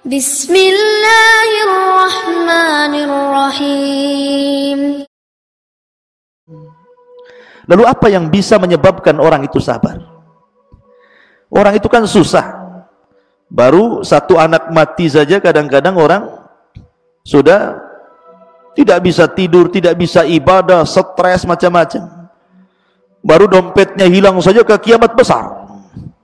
Bismillahirrahmanirrahim. Lalu apa yang bisa menyebabkan orang itu sabar? Orang itu kan susah. Baru satu anak mati saja kadang-kadang orang sudah tidak bisa tidur, tidak bisa ibadah, stres macam-macam. Baru dompetnya hilang saja ke kiamat besar.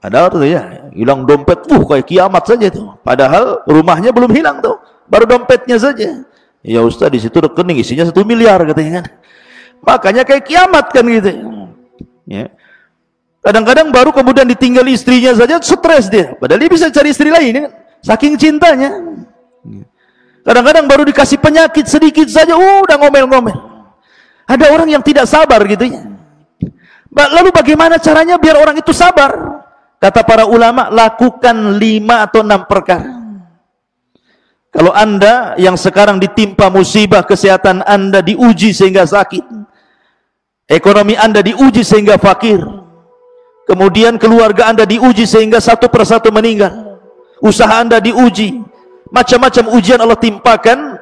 Ada tuh ya, hilang dompet, kayak kiamat saja tuh. Padahal rumahnya belum hilang tuh, baru dompetnya saja. Ya Ustaz, di situ rekening isinya 1 miliar katanya kan. Makanya kayak kiamat kan gitu. Ya. Kadang-kadang baru kemudian ditinggal istrinya saja stres dia. Padahal dia bisa cari istri lain kan, saking cintanya. Kadang-kadang baru dikasih penyakit sedikit saja, udah ngomel-ngomel. Ada orang yang tidak sabar gitu ya. Lalu bagaimana caranya biar orang itu sabar? Kata para ulama, lakukan 5 atau 6 perkara. Kalau Anda yang sekarang ditimpa musibah, kesehatan Anda diuji sehingga sakit, ekonomi Anda diuji sehingga fakir, kemudian keluarga Anda diuji sehingga satu persatu meninggal, usaha Anda diuji, macam-macam ujian Allah timpakan,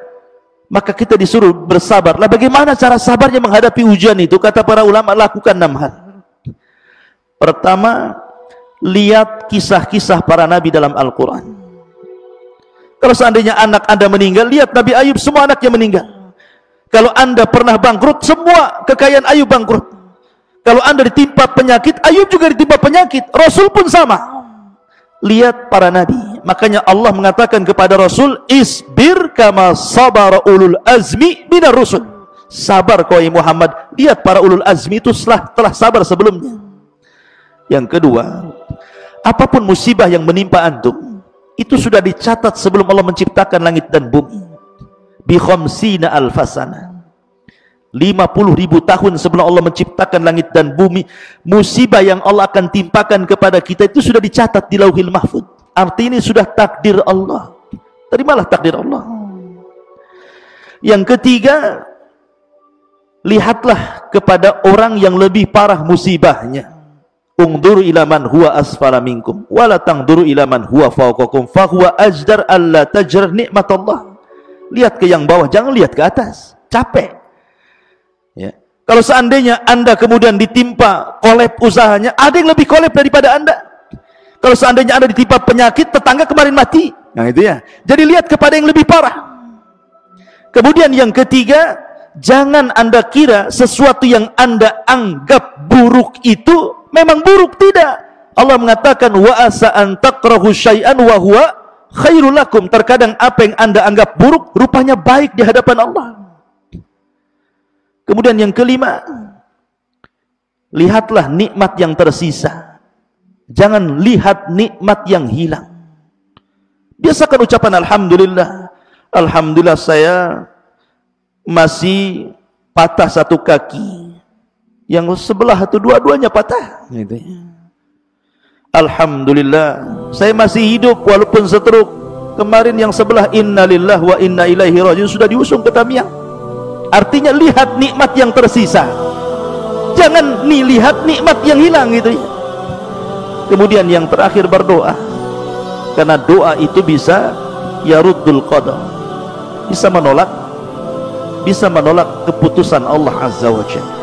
maka kita disuruh bersabar. Lah bagaimana cara sabarnya menghadapi ujian itu? Kata para ulama, lakukan 6 hal. Pertama, lihat kisah-kisah para nabi dalam Al-Quran. Kalau seandainya anak Anda meninggal, lihat Nabi Ayub, semua anaknya meninggal. Kalau Anda pernah bangkrut, semua kekayaan Ayub bangkrut. Kalau Anda ditimpa penyakit, Ayub juga ditimpa penyakit. Rasul pun sama. Lihat para nabi. Makanya Allah mengatakan kepada Rasul, isbir kama sabara ulul azmi minar rusul. Sabar kau Muhammad. Lihat para ulul azmi itu telah sabar sebelumnya. Yang kedua, apapun musibah yang menimpa antum, itu sudah dicatat sebelum Allah menciptakan langit dan bumi. Bi khamsina alfasana, 50.000 tahun sebelum Allah menciptakan langit dan bumi, musibah yang Allah akan timpakan kepada kita itu sudah dicatat di Lauhil Mahfuz. Artinya ini sudah takdir Allah. Terimalah takdir Allah. Yang ketiga, lihatlah kepada orang yang lebih parah musibahnya. Ungduru ila man huwa asfala minkum wala tangduru ila man huwa fawqakum fahuwa ajdar alla tajr nikmatullah. Lihat ke yang bawah, jangan lihat ke atas. Capek. Ya. Kalau seandainya Anda kemudian ditimpa kolep usahanya, ada yang lebih kolep daripada Anda. Kalau seandainya Anda ditimpa penyakit, tetangga kemarin mati. Nah itu ya. Jadi lihat kepada yang lebih parah. Kemudian yang ketiga, jangan Anda kira sesuatu yang Anda anggap buruk itu memang buruk. Tidak. Allah mengatakan wa asa an takrahu syai'an wa huwa khairul lakum. Terkadang apa yang Anda anggap buruk rupanya baik di hadapan Allah. Kemudian yang kelima, lihatlah nikmat yang tersisa. Jangan lihat nikmat yang hilang. Biasakan ucapan alhamdulillah. Alhamdulillah saya masih patah satu kaki, yang sebelah itu dua-duanya patah gitu. Alhamdulillah saya masih hidup walaupun stroke. Kemarin yang sebelah innalillah wa inna ilaihi rajiun sudah diusung ke Tamiang. Artinya lihat nikmat yang tersisa, jangan lihat nikmat yang hilang gitu ya. Kemudian yang terakhir, berdoa, karena doa itu bisa yaruddul qadar, bisa menolak keputusan Allah Azza wa Jalla.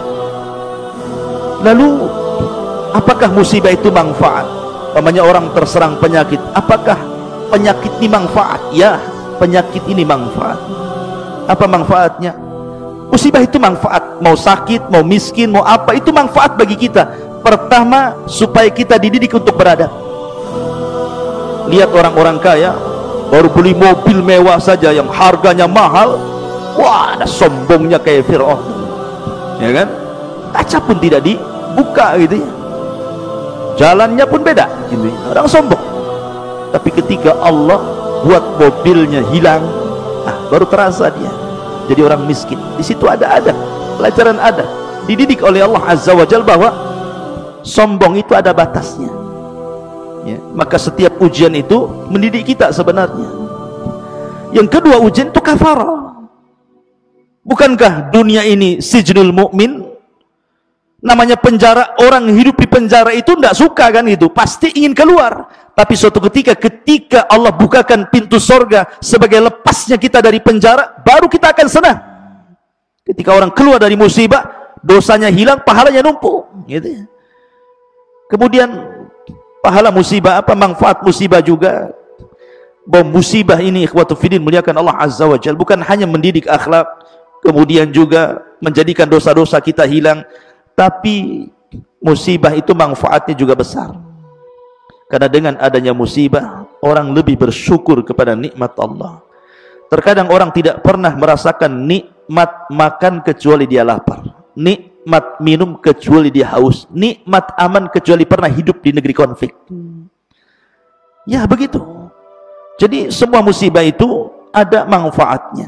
Lalu apakah musibah itu manfaat? Namanya orang terserang penyakit, apakah penyakit ini manfaat? Ya, penyakit ini manfaat. Apa manfaatnya? Musibah itu manfaat. Mau sakit, mau miskin, mau apa, itu manfaat bagi kita. Pertama, supaya kita dididik untuk beradab. Lihat orang-orang kaya baru beli mobil mewah saja yang harganya mahal, wah, ada sombongnya kayak Fir'aun, ya kan? Kaca pun tidak dibuka gitu ya, jalannya pun beda gitu ya. Orang sombong. Tapi ketika Allah buat mobilnya hilang, baru terasa dia jadi orang miskin. Di situ ada pelajaran, ada dididik oleh Allah Azza wa Jalla bahwa sombong itu ada batasnya ya. Maka setiap ujian itu mendidik kita sebenarnya. Yang kedua, ujian itu kafarah. Bukankah dunia ini sijnul mukmin? Namanya penjara, orang hidup di penjara itu tidak suka kan itu, pasti ingin keluar. Tapi suatu ketika Allah bukakan pintu sorga sebagai lepasnya kita dari penjara, baru kita akan senang. Ketika orang keluar dari musibah, dosanya hilang, pahalanya numpuk, gitu. Kemudian pahala musibah apa, manfaat musibah juga. Bahwa musibah ini ikhwatu fiddin muliakan Allah Azza wa Jalla, bukan hanya mendidik akhlak, kemudian juga menjadikan dosa-dosa kita hilang, tapi musibah itu manfaatnya juga besar. Karena dengan adanya musibah, orang lebih bersyukur kepada nikmat Allah. Terkadang orang tidak pernah merasakan nikmat makan kecuali dia lapar, nikmat minum kecuali dia haus, nikmat aman kecuali pernah hidup di negeri konflik. Ya begitu. Jadi semua musibah itu ada manfaatnya.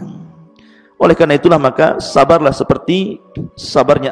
Oleh karena itulah maka sabarlah seperti sabarnya